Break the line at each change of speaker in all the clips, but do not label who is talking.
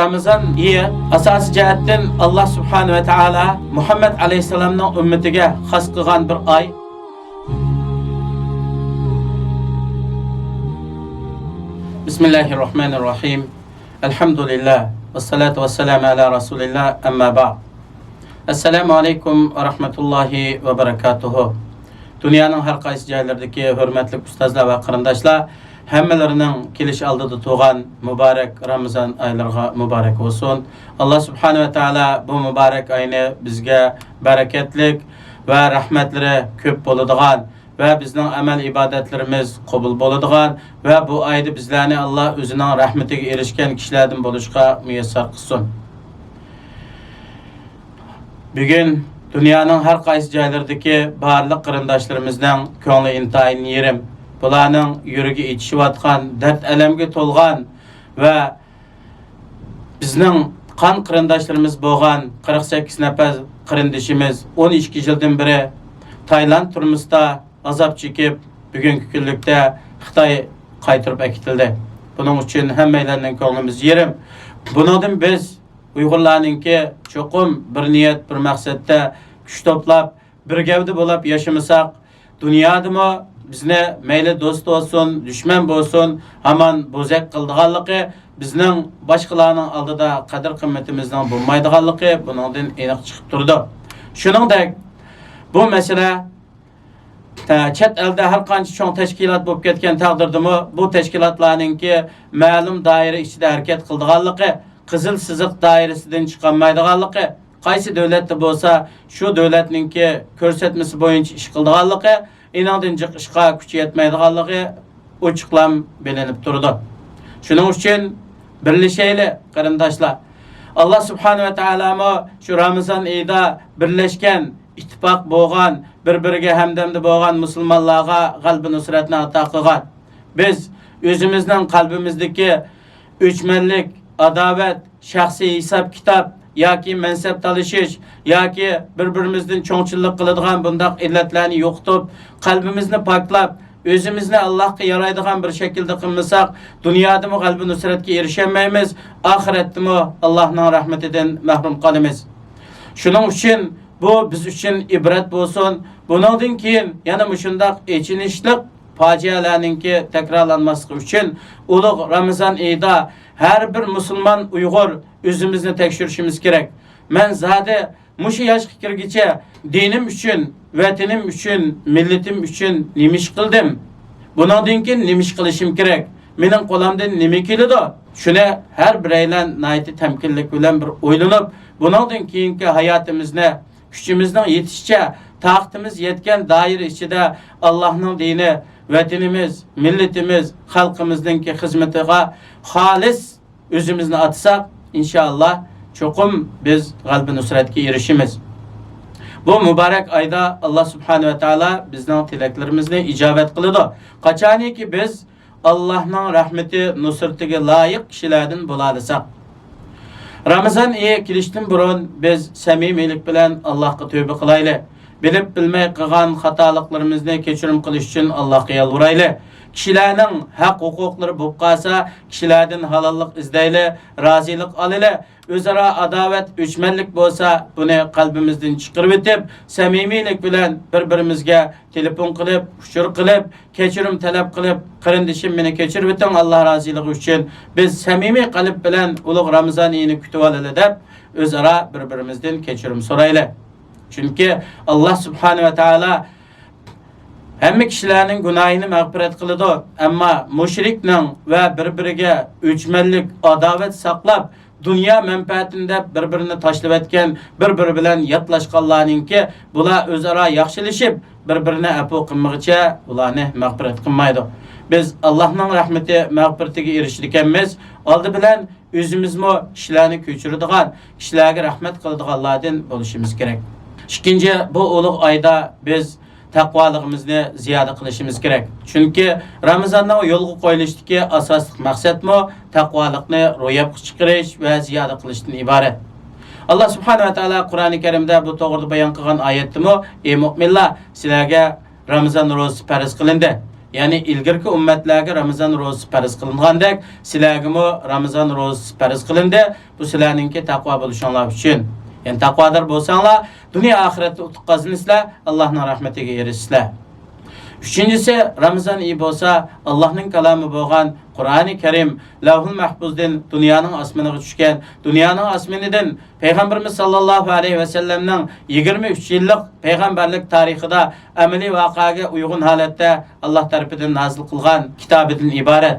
Ramazan iyi asası cihetten Allah Subhanahu ve Teala Muhammed Aleyhisselam'ın ümmetiga xas qilgan bir ay. Bismillahirrahmanirrahim. Elhamdülillah. Ve salatu ve selamu ala Resulillah. Amma ba'd. Esselamu aleyküm ve rahmetullahi ve berekatuhu. Dünyanın her qaysı joylaridagi hurmatli ustozlar ve qarindoshlar, hammalarining kelish oldida tug'an muborak Ramazon oylariga muborak bo'lsin. Alloh subhanahu va taolo bu muborak oyni bizga barakatlik va rahmatlari ko'p bo'ladigan va bizning amal ibodatlarimiz qabul bo'ladigan va bu oyda bizlarni Alloh o'zining rahmatiga erishgan kishilardan bo'lishga muyassar qilsin. Bugun dunyoning har qaysi joylaridagi barliq qarindoshlarimizning ko'ngli intayin yerim. Bularning yuragi ichishayotgan, dard alamga to'lgan va bizning qon qarindoshlarimiz bo'lgan 48 nafar qarindishimiz 12 yildan beri Tayland turmusida azob chekib, bugungi kunlikda Xitoy qaytirib akitildi. Buning uchun hammalarning ko'nglimiz yerim. Bundan biz Uyg'urlarningki cho'qim bir niyat, bir maqsadda kuch to'plab, bir gavda bo'lib yashamasak, dunyodami bizni mayli do'st bo'lsin, dushman bo'lsin, hamon bo'zak qildiganligi, bizning boshqalarning oldida qadr qimmatimizning bo'lmaydiganligi buningdan aniq chiqib turdi. Shuningdek, bu masala chet elda har qancha cho'ng tashkilot bo'lib ketgan taqdirdami, bu tashkilotlarningki ma'lum doira ichida harakat qildiganligi, qizil siziq doirasidan chiqolmaydiganligi, qaysi davlatda bo'lsa, shu davlatningki ko'rsatmasi bo'yicha ish qildiganligi, inandın işqa kuchi yetmaydiganligi ochiqlam bilinib turdi. Shuning uchun birlashaylik qarindoshlar. Alloh subhanahu va taolo shu Ramazon oyida birlashgan, ittifoq bo'lgan, bir-biriga hamdamda bo'lgan musulmonlarga g'alaba nusratni ato qilgan. Biz o'zimizning qalbimizdagi o'chmanlik, adovat, shaxsiy hisob kitob yoki mansab talashish yoki bir-birimizdan cho'ngchillik qiladigan bundaq illatlarni yo'qotib, qalbimizni poklab, o'zimizni Allohga yaraydigan bir shaklda qilmasak, dunyodami g'alaba nusratga erishamaymiz, oxiratdami Allohning rahmatidan mahrum qolamiz. Shuning uchun bu biz uchun ibrat bo'lsin. Bundan keyin yana shundaq echinishlik fojialarningki takrorlanmasligi uchun ulug' Ramazon oyida har bir musulmon Uyg'ur o'zimizni tekshirishimiz kerak. Men zade mushu yoshga kirgicha dinim uchun, vatanim uchun, millatim uchun nima ish qildim? Bundan keyin nima ish qilishim kerak? Mening qo'limdan nima keladi? Shuni har biraylar nayati tamkinlik bilan bir o'ylanib, bundan keyingi hayotimizni kuchimizning yetishicha, taqtimiz yetgan doira ichida Allohning dini, vatanimiz, millatimiz, xalqimizningki xizmatiga xolis o'zimizni atsak, inshaalloh cho'qim biz g'alaba nusratga erishimiz. Bu muborak oyda Alloh subhanahu va taolo bizning tilaklarimizni ijobat qiladi. Qachoniki biz Allohning rahmati, nusratiga loyiq kishilardan bo'lasak. Ramazon oyi kelishdan burun biz samimiylik bilan Allohga tövbe qilaylik. Bilib bilmay qilgan xatoliklarimizni kechirim qilish uchun Allohga yalvaraylik. Kishilarning haq huquqlari bo'lib qolsa, kishilardan halollik izlaylik, rozilik olaylik. O'zaro adovat, o'chmanlik bo'lsa, buni qalbimizdan chiqarib etib, samimiylik bilan bir-birimizga telefon qilib, uchur qilib, kechirim talab qilib, qarindishim meni kechirib o'ting Alloh roziligi uchun biz samimiy qalb bilan ulug' Ramazon oyini kutib olaylik deb o'zaro bir-birimizdan kechirim so'raylik. Chunki Alloh subhanahu va taolo hamma kishilarning gunohini mag'firat qiladi, ammo mushrikning va bir-biriga o'chmanlik, adovat saqlab, dunyo manfaatinda bir-birini tashlab etgan, bir-biri bilan yatlashganlarningki bular o'zaro yaxshilashib, bir-birini afu qilmoqcha ularni mag'firat qilmaydi. Biz Allohning rahmati, mag'firatiga erishganmiz. Oldi bilan o'zimizmi kishilarni ko'chiradigan, kishilarga rahmat qiladiganlardan bo'lishimiz kerak. Ikkinchi, bu ulug' oyda biz taqvoligimizni ziyoda qilishimiz kerak. Chunki Ramazonning yo'lga qo'yilishdagi asosiy maqsadmi taqvolikni ro'yobga chiqarish va ziyoda qilishdan iborat. Alloh subhanahu va taolo Qur'oni Karimda bu to'g'rida bayon qilgan oyatdami: "Ey mu'minlar, sizlarga Ramazon ro'zasi farz qilindi. Yani ilgirki ümmetlerge Ramazan rozusu farz kılındek, sizlerge Ramazan rozusu farz kılındı. Bu sizlerninki takva buluşanlar için. Yani takvadar bolsanlar, dünya ahirette utuq kazanırsınlar, Allah'ın rahmetine erişsizler. Üçüncüsü, Ramazan iyi bolsa, Allah'ın kalamı bolgan Kur'an-ı Kerim, Lavhul Mahfuz'dan dünyanın asmanına düşken, dünyanın asmanından Peygamberimiz sallallahu aleyhi ve sellem'nin 23 yıllık peygamberlik tarihida ameli vakaya uygun halette Allah tarafından nazil kılgan kitabından ibaret.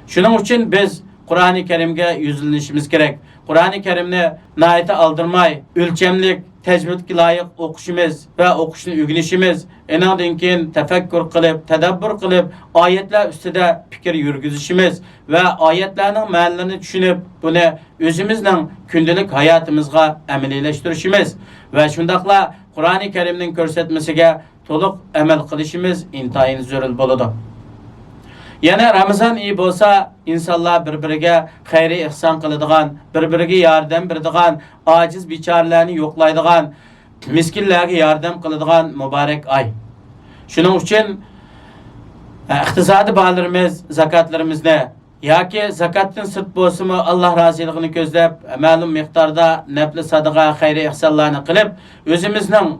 Şunun için biz Kur'an-ı Kerim'e yüzlenişimiz gerek. Kur'an-ı Kerim'ni nayete aldırmay, ölçemlik, tecvidki layık okuşumuz ve okuşunu ügünüşümüz, enadın keyin tefekkür kılıp, tedabbür kılıp, ayetler üstüde fikir yürgüzüşümüz ve ayetlerin meallerini düşünüp, bunu özümüzden gündelik hayatımızga amelileştirişimiz ve şundakla Kur'an-ı Kerim'nin körsetmesiga toluk amel kılışımız intayin zörül boludu. Yani Ramazan iyi bolsa insanlar birbiriga hayri ihsan kılıdığan, birbiriga yardım berdiğan, aciz biçarlarını yoklaydıgan, miskinlerge yardım kılıdığan mübarek ay. Şunun için iqtisadi bağlarımız, zakatlarımız ne? Ya ki zakatın sırt bolsa mı Allah razılığını gözlep, malum miktarda nefli sadaqa, hayri ihsanlarını kılıp, özümüzün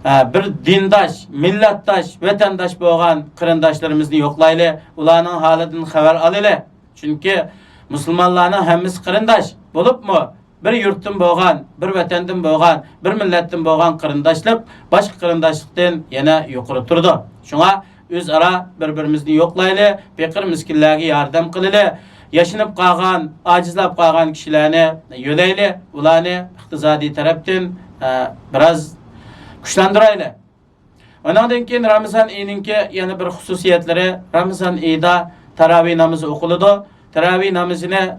bir dindaş, millatdaş, vatandaş bolgan kırındaşlarımızı yoklaylı, ularning halidan xabar alaylı. Çünkü Müslümanlarning hammasi kırındaş bolup mu? Bir yurtdan bolgan, bir vatandan bolgan, bir millatdan bolgan kırındaşlık başka kırındaşlıktan yana yuqori turdi. Şuna özara bir-birimizni yoklaylı, fakir miskinlarga yordam qilayli, yaşanıp qalgan, acizlab qalgan kishilarni yo'layli, ularni iqtisodiy tarafdan biraz güçlendiraylı. Ondan keyin Ramazan ayınınki yana bir xususiyetleri, Ramazan ayida taravih namazı okuludu. Taravih namazını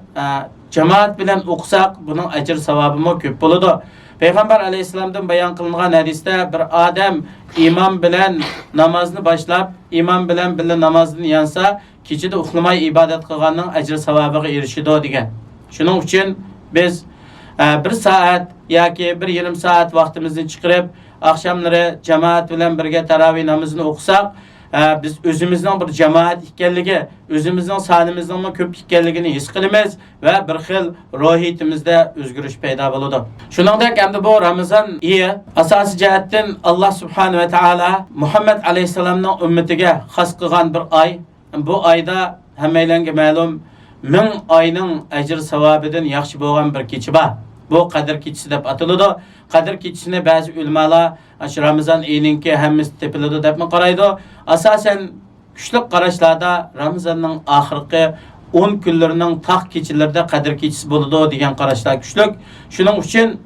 cemaat bilen okusak bunun ecir savabı köp buludu. Peygamber aleyhisselam'dan bayan kılınan hadiste bir adam imam bilen namazını başlap, imam bilen namazını yansa, kişide uxlamay ibadet kılganın ecir savabıga erişidu degen. Şunun için biz bir saat yoki bir yarım saat vaktimizni çıkarıp akşamları cemaat bilen birge taravih namazını okusak, biz özümüzden bir cemaat ekanligi, özümüzden sanimizden köp ekanligini his qilamiz ve bir xil ruhiyetimizde özgürüş paydo bo'ladi. Shuningdek, endi bu Ramazan oyi asosiy jihatdan Alloh subhanahu va taolo Muhammad alayhisalomning ummatiga xos qilgan bir ay. Bu ayda hammalarga ma'lum 1000 oyning ajr savobidan yaxshi bo'lgan bir kecha bor. Bu Qadr kechasi deb ataladi. Qadr kechasini ba'zi ulamalar shu Ramazan oyininki hammasi tepiladi deb qaraydi. Asosan kuchli qarashlarda Ramazonning oxirgi 10 kunlarining taq kechalarida Qadr kechasi bo'ladi degan qarashlar kuchli. Shuning uchun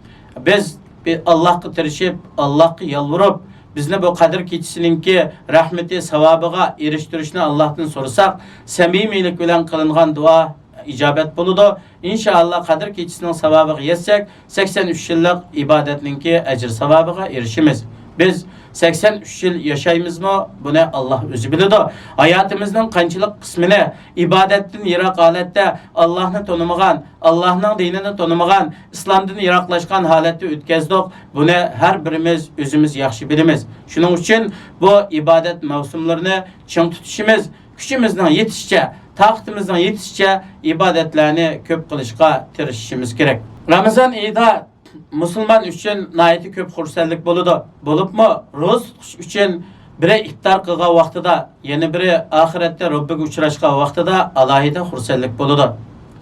biz Allohga tirishib, Allohga yalvorib, bizni bu Qadr kechasiningki rahmeti, savobiga erishtirishni Allohdan so'rasak, samimiylik bilan qilingan duo icabet buludu. İnşallah Qadr kechasining savobiga yetsak, 83 yillik ibadetninki ecir savobiga erishimiz. Biz 83 yil yaşaymizmi? Bunu Allah o'zi biladi. Hayotimizning qanchalik qismini ibadetdan yiroq holatda Allohni tonimagan, Allohning dinini tonimagan, islomdan yiroqlashgan holatda o'tkazdik. Buni har birimiz o'zimiz yaxshi bilamiz. Shuning uchun bu ibadet mavsumlarini ching tutishimiz, kuchimizning yetishicha, taqtimizdan yetişçe ibadetlerini köp qilishga tirishishimiz kerak. Ramazan oyida musulmon uchun nayati köp xursandlik bo'ladi. Bo'libmi, ro'za tutish uchun biri iftar qilgan vaqtida, yana biri oxiratda Robbiga uchrashgan vaqtida alohida xursandlik bo'ladi.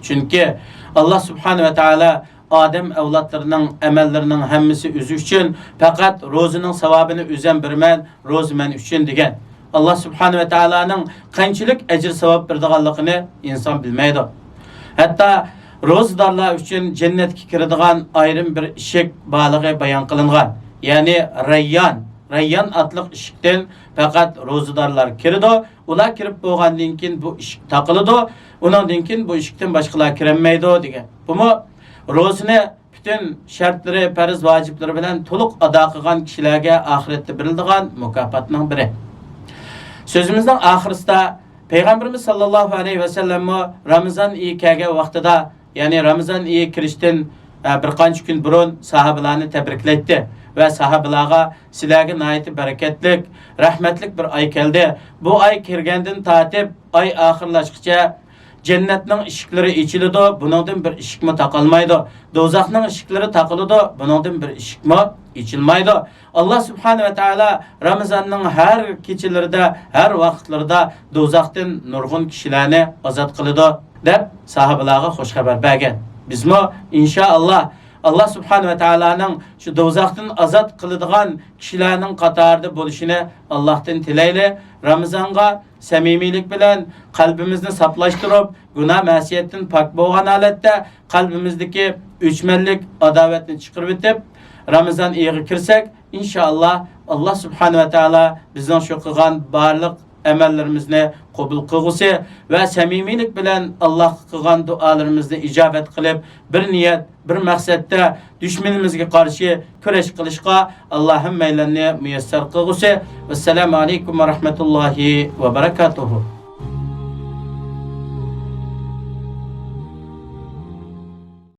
Chunki Alloh subhanahu va taolo Adem avlodlarining amallarining hammasi o'zi uchun faqat ro'zining savobini o'zim berman, ro'za men uchun degan. Allah subhanahu ve taola'nın qanchalik ecir savab berdiganligini inson bilmaydi. Hatta ro'zadorlar uchun jannatga kiradigan ayrim bir eshik borligi bayon qilingan. Ya'ni Rayyan atliq eshikdan faqat ro'zadorlar kiradi. Ular kirib bo'lgandan keyin bu eshik taqiladi. Undan keyin bu eshikdan boshqalar kirolmaydi degan. Bumi ro'zani bütün shartlari, farz vojiblari bilan to'liq ado qilgan kishilarga oxiratda beriladigan mukofotning biri. Sözümüzden ahiriste Peygamberimiz sallallahu aleyhi ve sellem Ramazan iyi kelgan vaqtida, yani Ramazan iyi kirishdan bir qancha kun burun sahabalarni tabriklaydi ve sahabalarga sizlarga nayeti bereketlik, rahmetlik bir ay keldi. Bu ay kirgenden tatip ay ahirlaştıkça cennetning eshiklari ichiladi, buningdan bir eshikmi taqalmaydi. Do'zaxning eshiklari taqiladi, buningdan bir eshikmi ichilmaydi. Allah subhanahu va taolo Ramazonning har kechalarida, har vaqtlarda do'zaxdan nurg'un kishilarni ozod qiladi deb sahobalarga xush xabar bergan. Bizmi inshaalloh Allah subhanahu va taoloning shu do'zaxdan ozod qiladigan kishilarning qatorida bo'lishini Allohdan tilayli. Ramazonga samimiylik bilan qalbimizni saflashtirib, gunoh ma'siyatdan pok bo'lgan holatda qalbimizdagi o'chmanlik, adovatni chiqarib o'tib, Ramazon oyiga kirsak, inshaalloh Allah subhanahu va taolo bizning shu qilgan barliq amallarimizni qabul qilgusi ve samimiylik bilan Allah qilgan dualarimizni ijobat qilib, bir niyat, bir maqsadda düşmanimizga qarshi kurash qilishga Allohim maylanni muyassar qilgusi. Assalomu alaykum va rahmatullohi va barakatuh.